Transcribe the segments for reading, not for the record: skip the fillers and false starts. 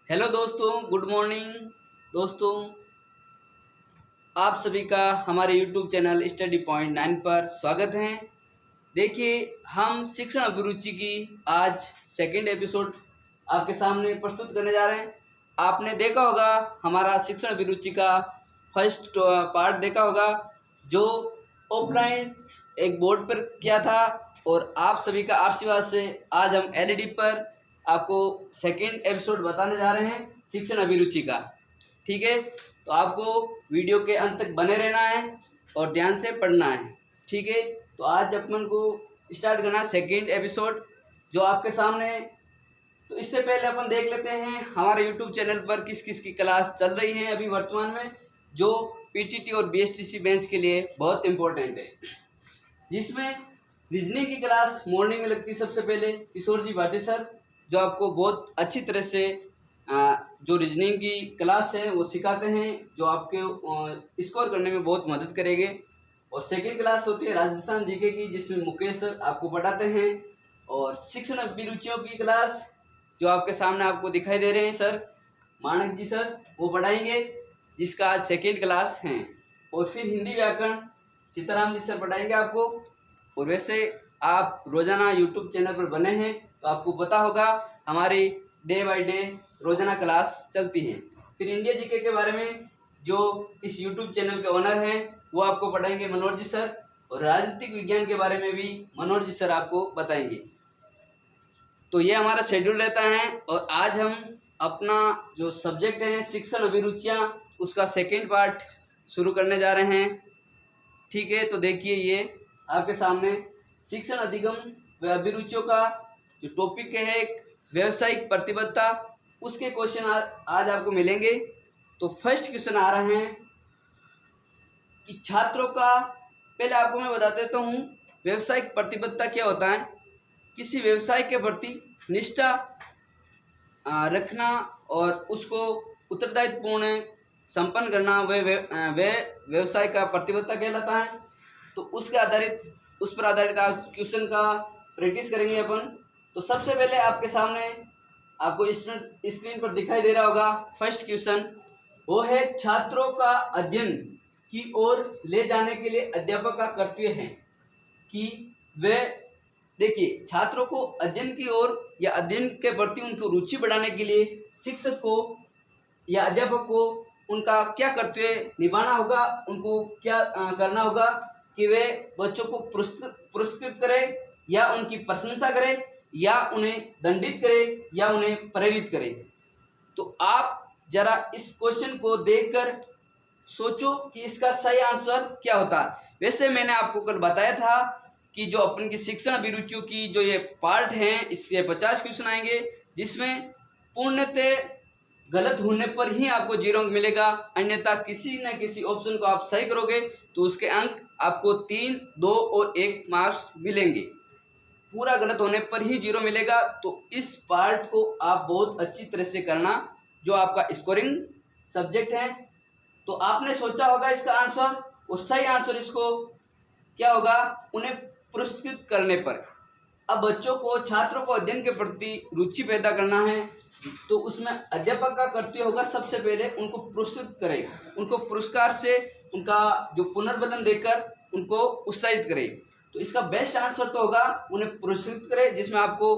Hello दोस्तों, good morning दोस्तों। आप सभी का हमारे यूट्यूब चैनल स्टडी पॉइंट 9 पर स्वागत है। देखिए, हम शिक्षण अभिरुचि की आज सेकंड एपिसोड आपके सामने प्रस्तुत करने जा रहे हैं। आपने देखा होगा हमारा शिक्षण अभिरुचि का फर्स्ट पार्ट देखा होगा, जो ऑफलाइन एक बोर्ड पर किया था, और आप सभी का आशीर्वाद से आज हम एलईडी पर आपको सेकंड एपिसोड बताने जा रहे हैं शिक्षण अभिरुचि का। ठीक है, तो आपको वीडियो के अंत तक बने रहना है और ध्यान से पढ़ना है। ठीक है, तो आज अपन को स्टार्ट करना है सेकंड एपिसोड जो आपके सामने है। तो इससे पहले अपन देख लेते हैं हमारे यूट्यूब चैनल पर किस किस की क्लास चल रही है अभी वर्तमान में, जो पीटीटी और बीएसटीसी बेंच के लिए बहुत इंपॉर्टेंट है। जिसमें रीजनिंग की क्लास मॉर्निंग में लगती है। सबसे पहले किशोर जी भाटी सर, जो आपको बहुत अच्छी तरह से जो रीजनिंग की क्लास है वो सिखाते हैं, जो आपके स्कोर करने में बहुत मदद करेंगे। और सेकंड क्लास होती है राजस्थान जीके की, जिसमें मुकेश सर आपको पढ़ाते हैं। और शिक्षण अभिरुचियों की क्लास जो आपके सामने आपको दिखाई दे रहे हैं सर, मानक जी सर, वो पढ़ाएंगे, जिसका आज सेकंड क्लास है। और फिर हिंदी व्याकरण सीताराम जी सर पढ़ाएंगे आपको। और वैसे आप रोज़ाना यूट्यूब चैनल पर बने हैं तो आपको पता होगा हमारी डे बाय डे रोज़ाना क्लास चलती हैं। फिर इंडिया जीके के बारे में जो इस यूट्यूब चैनल के ओनर हैं वो आपको पढ़ाएंगे मनोज जी सर, और राजनीतिक विज्ञान के बारे में भी मनोज जी सर आपको बताएंगे। तो ये हमारा शेड्यूल रहता है। और आज हम अपना जो सब्जेक्ट है शिक्षण अभिरुचियाँ, उसका सेकेंड पार्ट शुरू करने जा रहे हैं। ठीक है, तो देखिए ये आपके सामने शिक्षण अधिगम व अभिरुचियों का जो टॉपिक है एक व्यावसायिक प्रतिबद्धता, उसके क्वेश्चन आज आपको मिलेंगे। तो फर्स्ट क्वेश्चन आ रहे हैं कि छात्रों का, पहले आपको मैं बता देता हूँ व्यावसायिक प्रतिबद्धता क्या होता है। किसी व्यवसाय के प्रति निष्ठा रखना और उसको उत्तरदायित्वपूर्ण संपन्न करना, वे व्यवसाय का प्रतिबद्धता कहलाता है। तो उस पर आधारित आप क्वेश्चन का प्रैक्टिस करेंगे अपन। तो सबसे पहले आपके सामने आपको स्क्रीन पर दिखाई दे रहा होगा फर्स्ट क्वेश्चन, वो है छात्रों का अध्ययन की ओर ले जाने के लिए अध्यापक का कर्तव्य है कि वे, देखिए, छात्रों को अध्ययन की ओर या अध्ययन के प्रति उनको रुचि बढ़ाने के लिए शिक्षक को या अध्यापक को उनका क्या कर्तव्य निभाना होगा, उनको क्या करना होगा कि वे बच्चों को पुरस्कृत करें या उनकी प्रशंसा करें या उन्हें दंडित करें या उन्हें प्रेरित करें। तो आप जरा इस क्वेश्चन को देखकर सोचो कि इसका सही आंसर क्या होता है। वैसे मैंने आपको कल बताया था कि जो अपन की शिक्षण अभिरुचियों की जो ये पार्ट हैं, इससे 50 क्वेश्चन आएंगे, जिसमें पूर्णतः गलत होने पर ही आपको 0 अंक मिलेगा, अन्यथा किसी न किसी ऑप्शन को आप सही करोगे तो उसके अंक आपको 3, 2 और 1 मार्क्स मिलेंगे। पूरा गलत होने पर ही 0 मिलेगा। तो इस पार्ट को आप बहुत अच्छी तरह से करना, जो आपका स्कोरिंग सब्जेक्ट है। तो आपने सोचा होगा इसका आंसर, और सही आंसर इसको क्या होगा, उन्हें पुरस्कृत करने पर। अब बच्चों को, छात्रों को अध्ययन के प्रति रुचि पैदा करना है, तो उसमें अध्यापक का कर्तव्य होगा सबसे पहले उनको पुरस्कृत करें, उनको पुरस्कार से उनका जो पुनर्बलन देकर उनको उत्साहित करें। तो इसका बेस्ट आंसर तो होगा उन्हें पुरस्कृत करें, जिसमें आपको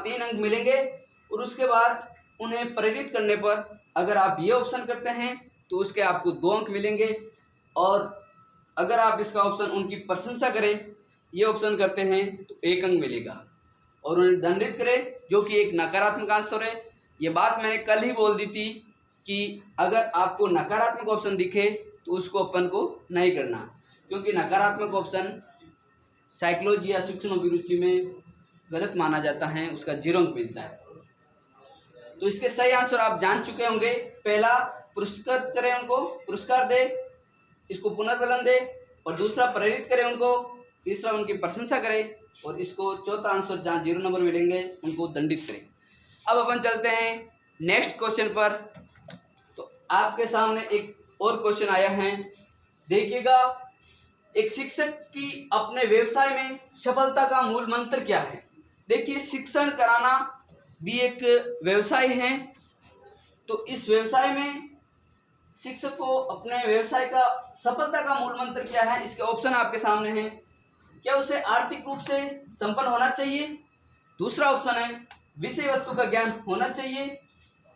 3 अंक मिलेंगे। और उसके बाद उन्हें प्रेरित करने पर अगर आप ये ऑप्शन करते हैं तो उसके आपको 2 अंक मिलेंगे। और अगर आप इसका ऑप्शन उनकी प्रशंसा करें, ये ऑप्शन करते हैं, तो 1 अंक मिलेगा। और उन्हें दंडित करें, जो कि एक नकारात्मक आंसर है। ये बात मैंने कल ही बोल दी थी कि अगर आपको नकारात्मक ऑप्शन दिखे तो उसको अपन को नहीं करना, क्योंकि नकारात्मक ऑप्शन साइकोलॉजी या शिक्षण अभिरुचि में गलत माना जाता है, उसका 0 अंक मिलता है। तो इसके सही आंसर आप जान चुके होंगे। पहला, पुरस्कृत करें, उनको पुरस्कार दे, इसको पुनर्बलन दे, और दूसरा प्रेरित करें उनको, तीसरा उनकी प्रशंसा करें, और इसको चौथा आंसर जहाँ 0 नंबर मिलेंगे उनको दंडित करें। अब अपन चलते हैं नेक्स्ट क्वेश्चन पर। तो आपके सामने एक और क्वेश्चन आया है, देखिएगा, एक शिक्षक की अपने व्यवसाय में सफलता का मूल मंत्र क्या है। देखिए, शिक्षण कराना भी एक व्यवसाय है, तो इस व्यवसाय में शिक्षक को अपने व्यवसाय का सफलता का मूल मंत्र क्या है? इसके ऑप्शन आपके सामने हैं। क्या उसे आर्थिक रूप से संपन्न होना चाहिए? दूसरा ऑप्शन है विषय वस्तु का ज्ञान होना चाहिए,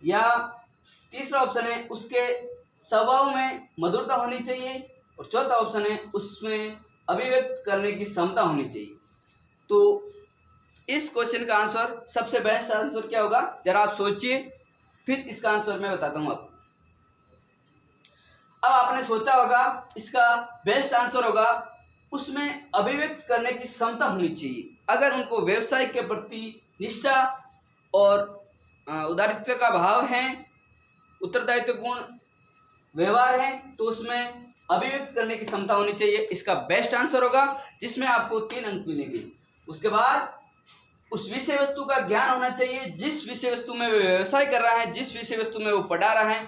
या तीसरा ऑप्शन है उसके स्वभाव में मधुरता होनी चाहिए, और चौथा ऑप्शन है उसमें अभिव्यक्त करने की क्षमता होनी चाहिए। तो इस क्वेश्चन का आंसर, सबसे बेस्ट आंसर क्या होगा, जरा आप सोचिए, फिर इसका आंसर मैं बताता हूँ आपको। अब आपने सोचा होगा इसका बेस्ट आंसर होगा उसमें अभिव्यक्त करने की क्षमता होनी चाहिए। अगर उनको व्यवसाय के प्रति निष्ठा और उदारित्व का भाव है, उत्तरदायित्वपूर्ण व्यवहार है, तो उसमें अभिव्यक्त करने की क्षमता होनी चाहिए। इसका बेस्ट आंसर होगा, जिसमें आपको 3 अंक मिलेंगे। उसके बाद उस विषय वस्तु का ज्ञान होना चाहिए, जिस विषय वस्तु में वो व्यवसाय कर रहा है, जिस विषय वस्तु में वो पढ़ा रहा है।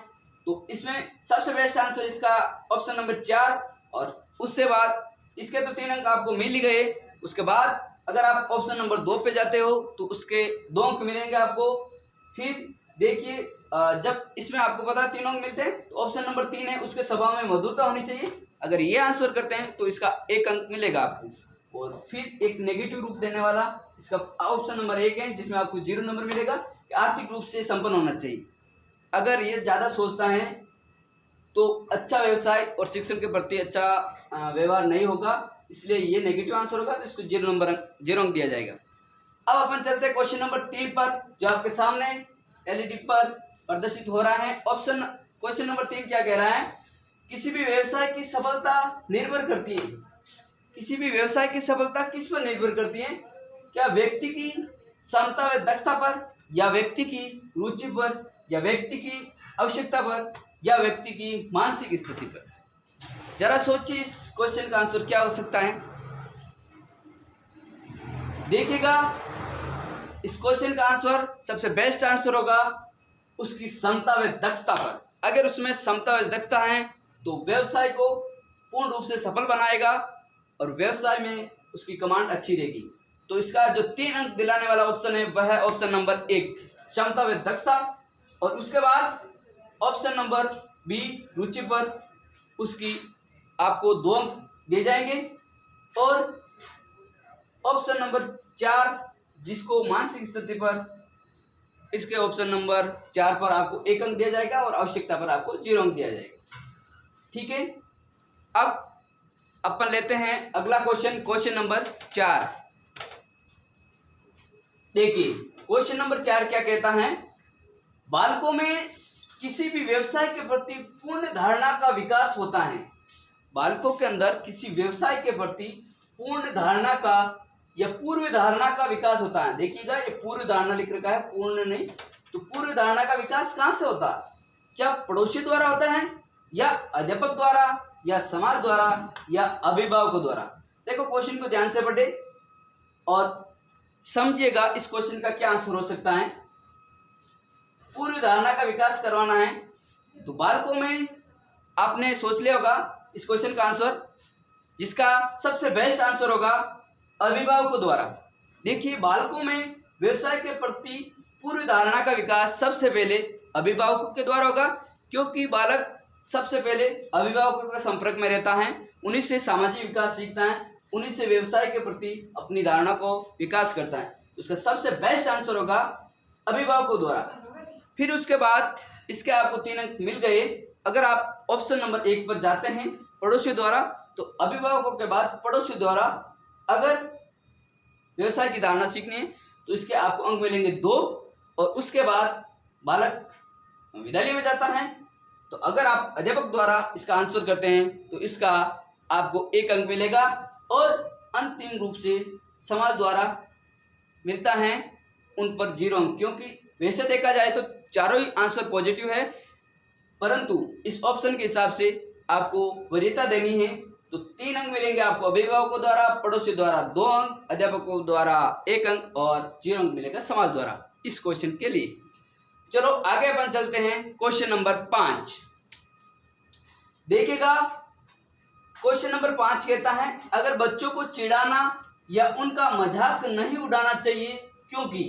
तो इसमें सबसे बेस्ट आंसर इसका ऑप्शन नंबर 4। और उससे बाद इसके तो 3 अंक आपको मिल ही गए। उसके बाद अगर आप ऑप्शन नंबर 2 पे जाते हो तो उसके 2 अंक मिलेंगे आपको। फिर देखिए, जब इसमें आपको पता है 3 अंक मिलते हैं, तो ऑप्शन नंबर 3 है उसके स्वभाव में मधुरता होनी चाहिए। अगर ये आंसर करते हैं तो इसका 1 अंक मिलेगा आपको। और फिर एक नेगेटिव रूप देने वाला इसका ऑप्शन नंबर 1 है, जिसमें आपको 0 नंबर मिलेगा कि आर्थिक रूप से संपन्न होना चाहिए। अगर ये ज़्यादा सोचता है तो अच्छा व्यवसाय और शिक्षण के प्रति अच्छा व्यवहार नहीं होगा, इसलिए ये नेगेटिव आंसर होगा, तो इसको 0 अंक दिया जाएगा। अब अपन चलते हैं क्वेश्चन नंबर 3 पर, जो आपके सामने एलईडी पर प्रदर्शित हो रहा है। क्वेश्चन नंबर 3 क्या कह रहा है? किसी भी व्यवसाय की सफलता निर्भर करती है। किसी भी व्यवसाय की सफलता किस पर निर्भर करती है? क्या व्यक्ति की क्षमता व दक्षता पर, या व्यक्ति की रुचि पर, या व्यक्ति की आवश्यकता पर, या व्यक्ति की मानसिक स्थिति पर? जरा सोचिए इस क्वेश्चन का आंसर क्या हो सकता है। देखिएगा, इस क्वेश्चन का आंसर, सबसे बेस्ट आंसर होगा उसकी क्षमता व दक्षता पर। अगर उसमें क्षमता व दक्षता है तो व्यवसाय को पूर्ण रूप से सफल बनाएगा और व्यवसाय में उसकी कमांड अच्छी रहेगी। तो इसका जो 3 अंक दिलाने वाला ऑप्शन है वह है ऑप्शन नंबर 1, क्षमता व दक्षता। और उसके बाद ऑप्शन नंबर बी, रुचि पर, उसकी आपको 2 अंक दिए जाएंगे। और ऑप्शन नंबर 4, जिसको मानसिक स्थिति पर, इसके ऑप्शन नंबर 4 पर आपको 1 अंक दिया जाएगा और आवश्यकता पर आपको 0 अंक दिया जाएगा। ठीक है, अब अपन लेते हैं अगला क्वेश्चन नंबर 4। देखिए, क्वेश्चन नंबर 4 क्या कहता है? बालकों में किसी भी व्यवसाय के प्रति पूर्ण धारणा का विकास होता है। बालकों के अंदर किसी व्यवसाय के प्रति पूर्ण धारणा का या पूर्व धारणा का विकास होता है। देखिएगा, ये पूर्व धारणा लिख रखा है, पूर्ण नहीं। तो पूर्व धारणा का विकास कहां से होता है? क्या पड़ोसी द्वारा होता है, या अध्यापक द्वारा, या समाज द्वारा, या अभिभावकों द्वारा? देखो, क्वेश्चन को ध्यान से पढ़े और समझिएगा इस क्वेश्चन का क्या आंसर हो सकता है। पूर्व धारणा का विकास करवाना है तो बालकों में, आपने सोच लिया होगा इस क्वेश्चन का आंसर, जिसका सबसे बेस्ट आंसर होगा अभिभावकों द्वारा। देखिए, बालकों में व्यवसाय के प्रति पूर्व धारणा का विकास सबसे पहले अभिभावकों के द्वारा होगा, क्योंकि बालक सबसे पहले अभिभावकों के संपर्क में रहता है, उन्हीं से सामाजिक विकास सीखता है, उन्हीं से व्यवसाय के प्रति अपनी धारणा को विकास करता है। उसका सबसे बेस्ट आंसर होगा अभिभावकों द्वारा। फिर उसके बाद इसके आपको 3 अंक मिल गए। अगर आप ऑप्शन नंबर 1 पर जाते हैं, पड़ोसी द्वारा, तो अभिभावकों के बाद पड़ोसी द्वारा अगर व्यवसाय की धारणा सीखनी है तो इसके आपको अंक मिलेंगे 2। और उसके बाद बालक विद्यालय में जाता है, तो अगर आप अध्यापक द्वारा इसका आंसर करते हैं तो इसका आपको 1 अंक मिलेगा। और अंतिम रूप से समाज द्वारा मिलता है, उन पर 0 अंक, क्योंकि वैसे देखा जाए तो चारों ही आंसर पॉजिटिव है, परंतु इस ऑप्शन के हिसाब से आपको वरीयता देनी है। तो 3 अंक मिलेंगे आपको अभिभावकों द्वारा, पड़ोसी द्वारा 2 अंक, अध्यापकों द्वारा 1 अंक और 0 अंक मिलेगा समाज द्वारा इस क्वेश्चन के लिए। चलो आगे अपन चलते हैं क्वेश्चन नंबर 5। देखिएगा, क्वेश्चन नंबर 5 कहता है, अगर बच्चों को चिढ़ाना या उनका मजाक नहीं उड़ाना चाहिए, क्योंकि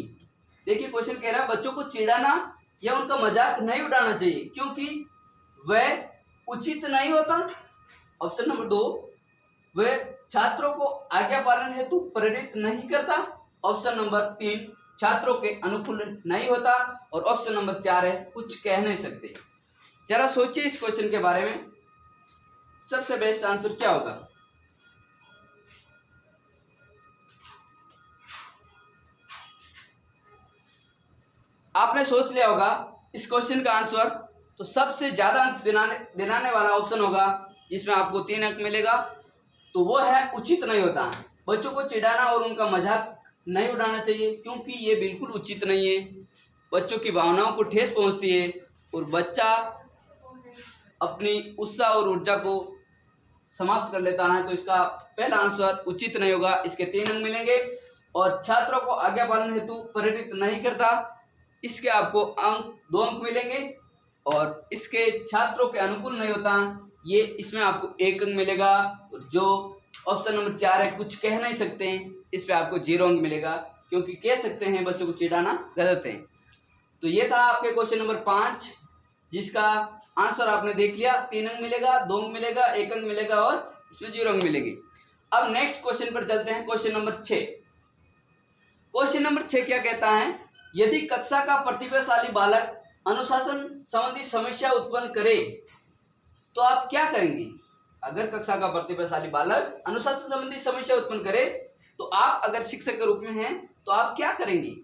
देखिए क्वेश्चन कह रहा है बच्चों को चिढ़ाना या उनका मजाक नहीं उड़ाना चाहिए क्योंकि वह उचित नहीं होता। ऑप्शन नंबर 2, वह छात्रों को आज्ञा पालन हेतु प्रेरित नहीं करता। ऑप्शन नंबर 3, छात्रों के अनुकूल नहीं होता। और ऑप्शन नंबर 4 है कुछ कह नहीं सकते। जरा सोचिए इस क्वेश्चन के बारे में, सबसे बेस्ट आंसर क्या होगा? आपने सोच लिया होगा इस क्वेश्चन का आंसर। तो सबसे ज्यादा अंक दिलाने वाला ऑप्शन होगा जिसमें आपको 3 अंक मिलेगा, तो वो है उचित नहीं होता। बच्चों को चिढ़ाना और उनका मजाक नहीं उड़ाना चाहिए क्योंकि ये बिल्कुल उचित नहीं है। बच्चों की भावनाओं को ठेस पहुंचती है और बच्चा अपनी उत्साह और ऊर्जा को समाप्त कर लेता है। तो इसका पहला आंसर उचित नहीं होगा, इसके 3 अंक मिलेंगे। और छात्रों को आज्ञा पालन हेतु प्रेरित नहीं करता, इसके आपको 2 अंक मिलेंगे। और इसके छात्रों के अनुकूल नहीं होता, ये इसमें आपको 1 अंक मिलेगा। और जो ऑप्शन नंबर 4 है कुछ कह नहीं सकते हैं, इस पे आपको 0 अंक मिलेगा क्योंकि कह सकते हैं बच्चों को चिढ़ाना गलत है। तो ये था आपके क्वेश्चन नंबर 5 जिसका आंसर आपने देख लिया। 3 अंक मिलेगा, 2 अंक मिलेगा, 1 अंक मिलेगा और इसमें 0 अंक मिलेंगे। अब नेक्स्ट क्वेश्चन पर चलते हैं, क्वेश्चन नंबर 6। क्वेश्चन नंबर 6 क्या कहता है? यदि कक्षा का प्रतिभाशाली बालक अनुशासन संबंधी समस्या उत्पन्न करे तो आप क्या करेंगे? अगर कक्षा का प्रतिभाशाली बालक अनुशासन संबंधी समस्या उत्पन्न करे तो आप अगर शिक्षक के रूप में हैं तो आप क्या करेंगे?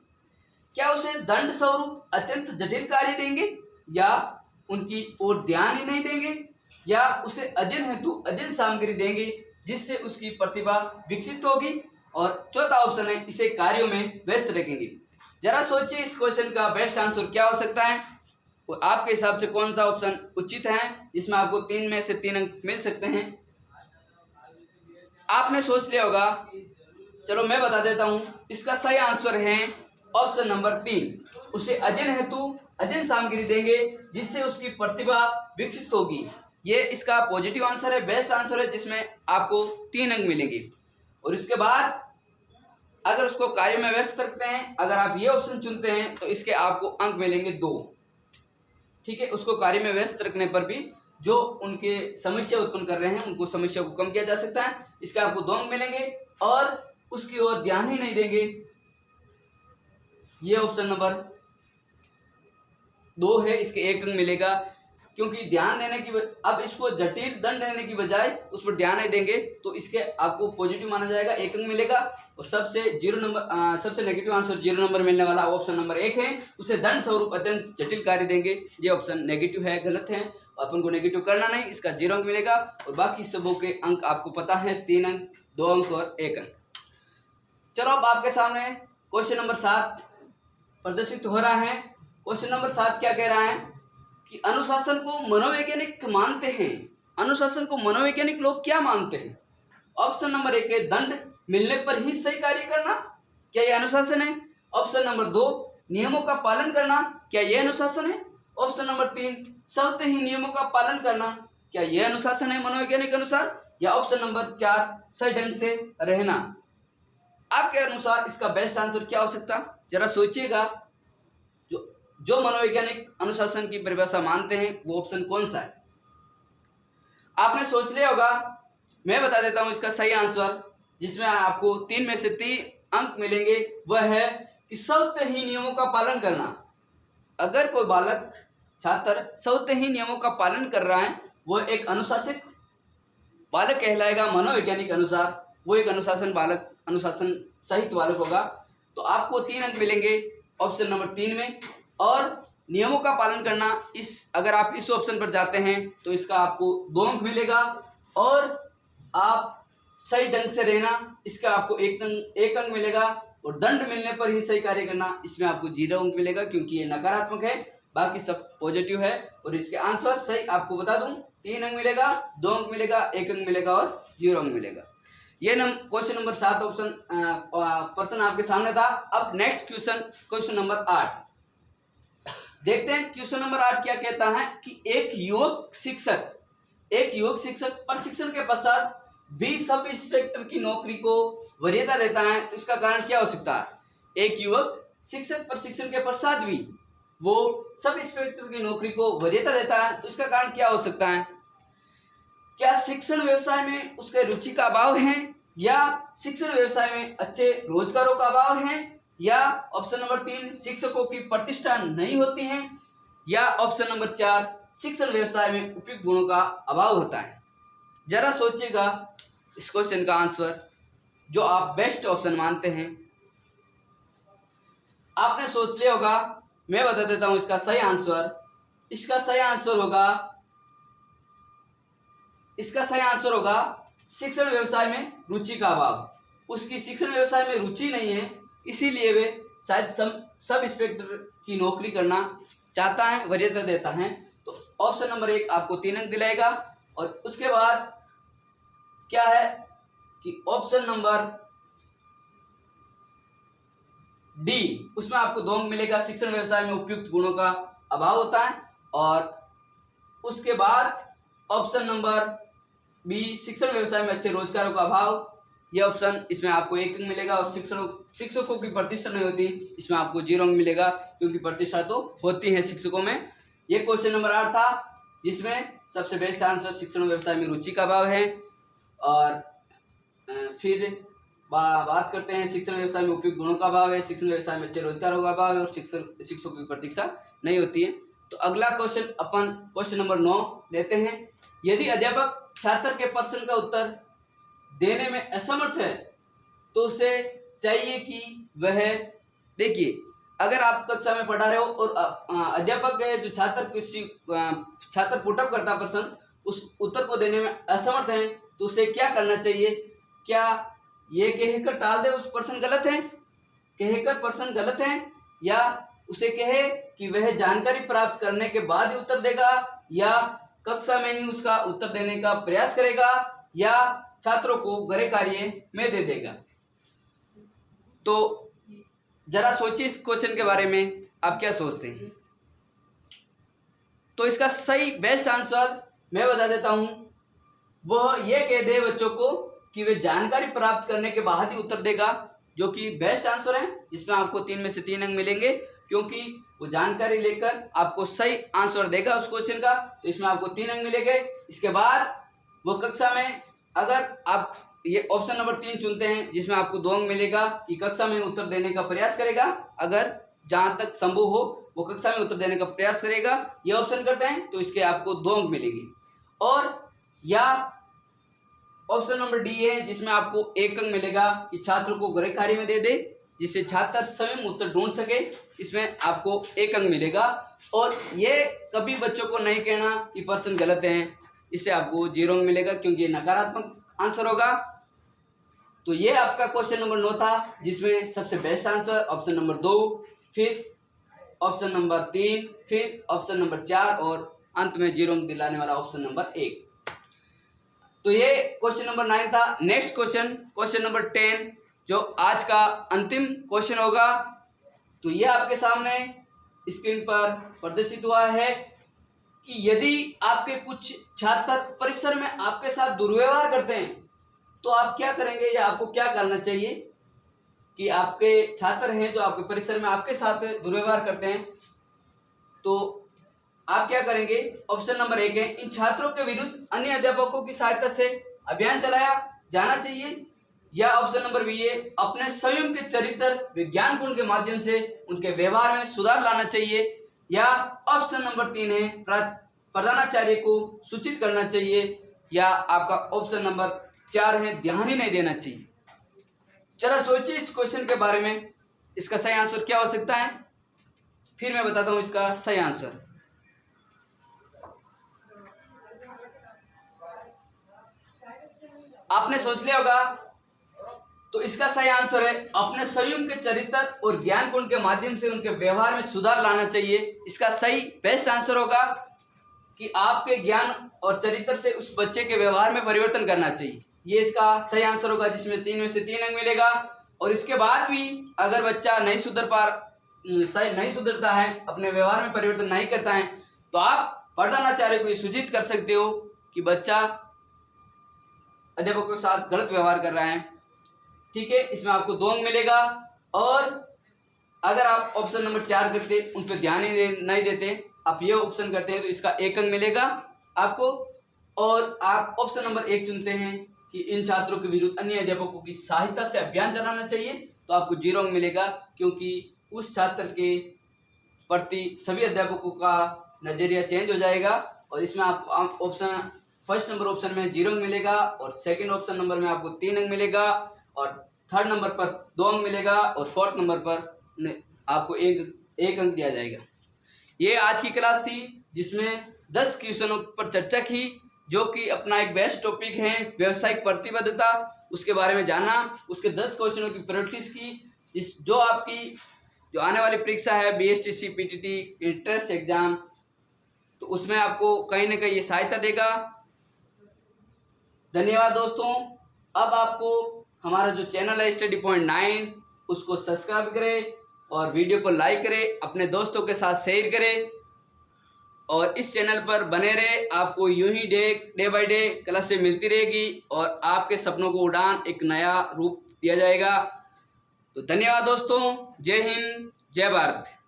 क्या उसे दंड स्वरूप अत्यंत जटिल कार्य देंगे या उनकी ओर ध्यान ही नहीं देंगे या उसे अध्ययन हेतु अध्ययन सामग्री देंगे जिससे उसकी प्रतिभा विकसित होगी? और चौथा ऑप्शन है इसे कार्यों में व्यस्त रखेंगे। जरा सोचिए इस क्वेश्चन का बेस्ट आंसर क्या हो सकता है और आपके हिसाब से कौन सा ऑप्शन उचित है जिसमें आपको 3 में से 3 अंक मिल सकते हैं। आपने सोच लिया होगा, चलो मैं बता देता हूं। इसका सही आंसर है ऑप्शन नंबर 3, उसे अध्ययन हेतु अध्ययन सामग्री देंगे जिससे उसकी प्रतिभा विकसित होगी। ये इसका पॉजिटिव आंसर है, बेस्ट आंसर है जिसमें आपको 3 अंक मिलेंगे। और इसके बाद अगर उसको कार्य में व्यस्त रखते हैं, अगर आप ये ऑप्शन चुनते हैं तो इसके आपको अंक मिलेंगे 2। ठीक है, उसको कार्य में व्यस्त रखने पर भी जो उनके समस्या उत्पन्न कर रहे हैं उनको समस्या को कम किया जा सकता है, इसके आपको 2 अंक मिलेंगे। और उसकी ओर ध्यान ही नहीं देंगे, ये ऑप्शन नंबर 2 है, इसके 1 अंक मिलेगा क्योंकि ध्यान देने की अब इसको जटिल दंड देने की बजाय उस पर ध्यान नहीं देंगे तो इसके आपको पॉजिटिव माना जाएगा, 1 अंक मिलेगा। और सबसे नेगेटिव आंसर 0 नंबर मिलने वाला ऑप्शन नंबर 1 है, उसे दंड स्वरूप अत्यंत जटिल कार्य देंगे। ये ऑप्शन नेगेटिव है, गलत है, अपन को नेगेटिव करना नहीं, इसका 0 अंक मिलेगा। और बाकी सबों के अंक आपको पता है, 3 अंक, 2 अंक और 1 अंक। चलो अब आपके सामने क्वेश्चन नंबर 7 प्रदर्शित हो रहा है। क्वेश्चन नंबर 7 क्या कह रहा है कि अनुशासन को मनोवैज्ञानिक मानते हैं। अनुशासन को मनोवैज्ञानिक लोग क्या मानते हैं? ऑप्शन नंबर 1 है दंड मिलने पर ही सही कार्य करना, क्या यह अनुशासन है? ऑप्शन नंबर 2 नियमों का पालन करना, क्या यह अनुशासन है? ऑप्शन नंबर 3 स्वतः ही नियमों का पालन करना, क्या यह अनुशासन है मनोवैज्ञानिक अनुसार? या ऑप्शन नंबर 4 सही ढंग से रहना। आपके अनुसार इसका बेस्ट आंसर क्या हो सकता? जरा सोचिएगा, जो मनोवैज्ञानिक अनुशासन की परिभाषा मानते हैं वो ऑप्शन कौन सा है? आपने सोच लिया होगा, मैं बता देता हूं इसका सही आंसर जिसमें आपको 3 में से 3 अंक मिलेंगे, वह है कि स्वतः ही नियमों का पालन करना। अगर कोई बालक छात्र स्वतः ही नियमों का पालन कर रहा है वो एक अनुशासित बालक कहलाएगा। मनोवैज्ञानिक अनुसार वो एक अनुशासन सहित बालक होगा। तो आपको 3 अंक मिलेंगे ऑप्शन नंबर 3 में। और नियमों का पालन करना, अगर आप इस ऑप्शन पर जाते हैं तो इसका आपको 2 अंक मिलेगा। और आप सही ढंग से रहना, इसका आपको 1 अंक मिलेगा। और दंड मिलने पर ही सही कार्य करना, इसमें आपको 0 अंक मिलेगा क्योंकि ये नकारात्मक है, बाकी सब पॉजिटिव है। और इसके आंसर सही आपको बता दूं, 3 अंक मिलेगा, 2 अंक मिलेगा, 1 अंक मिलेगा और 0 अंक मिलेगा। ये क्वेश्चन नंबर 7 प्रश्न आपके सामने था। अब नेक्स्ट क्वेश्चन नंबर 8 देखते हैं। क्वेश्चन नंबर 8 क्या कहता है कि एक युवक शिक्षक प्रशिक्षण के पश्चात भी सब इंस्पेक्टर की नौकरी को वरीयता देता है, तो इसका कारण क्या हो सकता है? एक युवक शिक्षक प्रशिक्षण के पश्चात भी वो सब इंस्पेक्टर की नौकरी को वरीयता देता है, तो इसका कारण क्या हो सकता है? क्या शिक्षण व्यवसाय में उसके रुचि का अभाव है, या शिक्षण व्यवसाय में अच्छे रोजगारों का अभाव है, या ऑप्शन नंबर 3 शिक्षकों की प्रतिष्ठा नहीं होती है, या ऑप्शन नंबर 4 शिक्षण व्यवसाय में उपयुक्त गुणों का अभाव होता है। जरा सोचिएगा इस क्वेश्चन का आंसर जो आप बेस्ट ऑप्शन मानते हैं। आपने सोच लिया होगा, मैं बता देता हूं इसका सही आंसर। इसका सही आंसर होगा शिक्षण व्यवसाय में रुचि का अभाव। उसकी शिक्षण व्यवसाय में रुचि नहीं है, इसीलिए वे शायद सब इंस्पेक्टर की नौकरी करना चाहता है, वरीयता देता है। तो ऑप्शन नंबर 1 आपको 3 अंक दिलाएगा। और उसके बाद क्या है कि ऑप्शन नंबर डी, उसमें आपको 2 अंक मिलेगा। शिक्षण व्यवसाय में उपयुक्त गुणों का अभाव होता है। और उसके बाद ऑप्शन नंबर बी, शिक्षण व्यवसाय में अच्छे रोजगारों का अभाव, यह ऑप्शन इसमें आपको 1 अंक मिलेगा। और शिक्षकों की प्रतिष्ठा नहीं होती, इसमें आपको 0 अंक मिलेगा, क्योंकि प्रतिष्ठा तो होती है शिक्षकों में। यह क्वेश्चन नंबर 8 था, जिसमें सबसे बेस्ट आंसर शिक्षण व्यवसाय में रुचि का अभाव है। और फिर बात करते हैं शिक्षण व्यवसाय में उपयुक्त गुणों का अभाव है, शिक्षण व्यवसाय में अच्छे रोजगारों का अभाव है, और शिक्षकों की प्रतिष्ठा नहीं होती है। तो अगला क्वेश्चन अपन क्वेश्चन नंबर 9 लेते हैं। यदि अध्यापक छात्र के प्रश्न का उत्तर देने में असमर्थ है, तो उसे चाहिए कि वह, देखिए, अगर आप कक्षा में पढ़ा रहे हो और अध्यापक है जो छात्र पुटअप करता प्रश्न, उस उत्तर को देने में असमर्थ है, तो उसे क्या करना चाहिए? क्या ये कहकर टाल दे उस प्रश्न गलत है, कहकर प्रश्न गलत है, या उसे कहे कि वह जानकारी प्राप्त करने के बाद ही उत्तर देगा, या कक्षा में ही उसका उत्तर देने का प्रयास करेगा, या छात्रों को गृह कार्य में दे देगा? तो जरा सोचिए इस क्वेश्चन के बारे में, आप क्या सोचते हैं? तो इसका सही बेस्ट आंसर मैं बता देता हूं, वह यह कह दे बच्चों को कि वे जानकारी प्राप्त करने के बाद ही उत्तर देगा, जो कि बेस्ट आंसर है। इसमें आपको 3 में से 3 अंक मिलेंगे, क्योंकि वो जानकारी लेकर आपको सही आंसर देगा उस क्वेश्चन का, तो इसमें आपको 3 अंक मिलेंगे। इसके बाद वो कक्षा में, अगर आप ये ऑप्शन नंबर 3 चुनते हैं, जिसमें आपको 2 अंक मिलेगा कि कक्षा में उत्तर देने का प्रयास करेगा, अगर जहां तक संभव हो वो कक्षा में उत्तर देने का प्रयास करेगा, ये ऑप्शन करते हैं, तो इसके आपको 2 अंक मिलेंगे। और या ऑप्शन नंबर डी है, जिसमें आपको 1 अंक मिलेगा कि छात्र को गृह कार्य में दे दे, जिससे छात्र स्वयं उत्तर ढूंढ सके, इसमें आपको 1 अंक मिलेगा। और ये कभी बच्चों को नहीं कहना कि प्रश्न गलत है, इससे आपको 0 अंक मिलेगा, क्योंकि ये नकारात्मक आंसर होगा। तो ये आपका क्वेश्चन नंबर 9 था, जिसमें सबसे बेस्ट आंसर ऑप्शन नंबर 2, फिर ऑप्शन नंबर 3, फिर ऑप्शन नंबर 4, और अंत में 0 अंक दिलाने वाला ऑप्शन नंबर 1। तो ये क्वेश्चन नंबर 9 था। नेक्स्ट क्वेश्चन नंबर 10, जो आज का अंतिम क्वेश्चन होगा, तो ये आपके सामने स्क्रीन पर प्रदर्शित हुआ है कि यदि आपके कुछ छात्र परिसर में आपके साथ दुर्व्यवहार करते हैं, तो आप क्या करेंगे, या आपको क्या करना चाहिए? कि आपके छात्र हैं जो आपके परिसर में आपके साथ दुर्व्यवहार करते हैं, तो आप क्या करेंगे? ऑप्शन नंबर 1 है, इन छात्रों के विरुद्ध अन्य अध्यापकों की सहायता से अभियान चलाया जाना चाहिए, या ऑप्शन नंबर बी है, अपने स्वयं के चरित्र विज्ञान गुण के माध्यम से उनके व्यवहार में सुधार लाना चाहिए, या ऑप्शन नंबर 3 है, प्रधानाचार्य को सूचित करना चाहिए, या आपका ऑप्शन नंबर 4 है, ध्यान ही नहीं देना चाहिए। जरा सोचिए इस क्वेश्चन के बारे में, इसका सही आंसर क्या हो सकता है, फिर मैं बताता हूं इसका सही आंसर। आपने सोच लिया होगा, तो इसका सही आंसर है, अपने स्वयं के चरित्र और ज्ञान गुण के माध्यम से उनके व्यवहार में सुधार लाना चाहिए। इसका सही बेस्ट आंसर होगा कि आपके ज्ञान और चरित्र से उस बच्चे के व्यवहार में परिवर्तन करना चाहिए। ये इसका सही आंसर होगा, जिसमें 3 में से 3 अंक मिलेगा। और इसके बाद भी अगर बच्चा नहीं सुधरता है, अपने व्यवहार में परिवर्तन नहीं करता है, तो आप प्रधानाचार्य को सूचित कर सकते हो कि बच्चा अध्यापकों के साथ गलत व्यवहार कर रहा है। ठीक है, इसमें आपको 2 अंक मिलेगा। और अगर आप ऑप्शन नंबर 4 करते उन पर ध्यान ही नहीं देते, आप ये ऑप्शन करते हैं तो इसका 1 अंक मिलेगा आपको। और आप ऑप्शन नंबर 1 चुनते हैं कि इन छात्रों के विरुद्ध अन्य अध्यापकों की सहायता से अभियान चलाना चाहिए, तो आपको 0 अंक मिलेगा, क्योंकि उस छात्र के प्रति सभी अध्यापकों का नजरिया चेंज हो जाएगा। और इसमें आप ऑप्शन फर्स्ट नंबर ऑप्शन में 0 अंक मिलेगा, और सेकंड ऑप्शन नंबर में आपको 3 अंक मिलेगा, और थर्ड नंबर पर 2 अंक मिलेगा, और फोर्थ नंबर पर आपको एक अंक दिया जाएगा। ये आज की क्लास थी जिसमें 10 क्वेश्चनों पर चर्चा की, जो कि अपना एक बेस्ट टॉपिक है व्यावसायिक प्रतिबद्धता, उसके बारे में जाना, उसके 10 क्वेश्चनों की प्रैक्टिस की, जो आपकी जो आने वाली परीक्षा है BSTC PTT इंट्रेंस एग्जाम, तो उसमें आपको कहीं ना कहीं ये सहायता देगा। धन्यवाद दोस्तों। अब आपको हमारा जो चैनल है स्टडी पॉइंट 9, उसको सब्सक्राइब करें और वीडियो को लाइक करें, अपने दोस्तों के साथ शेयर करें और इस चैनल पर बने रहे। आपको यूं ही डे बाय डे क्लासें मिलती रहेगी और आपके सपनों को उड़ान एक नया रूप दिया जाएगा। तो धन्यवाद दोस्तों। जय हिंद, जय भारत।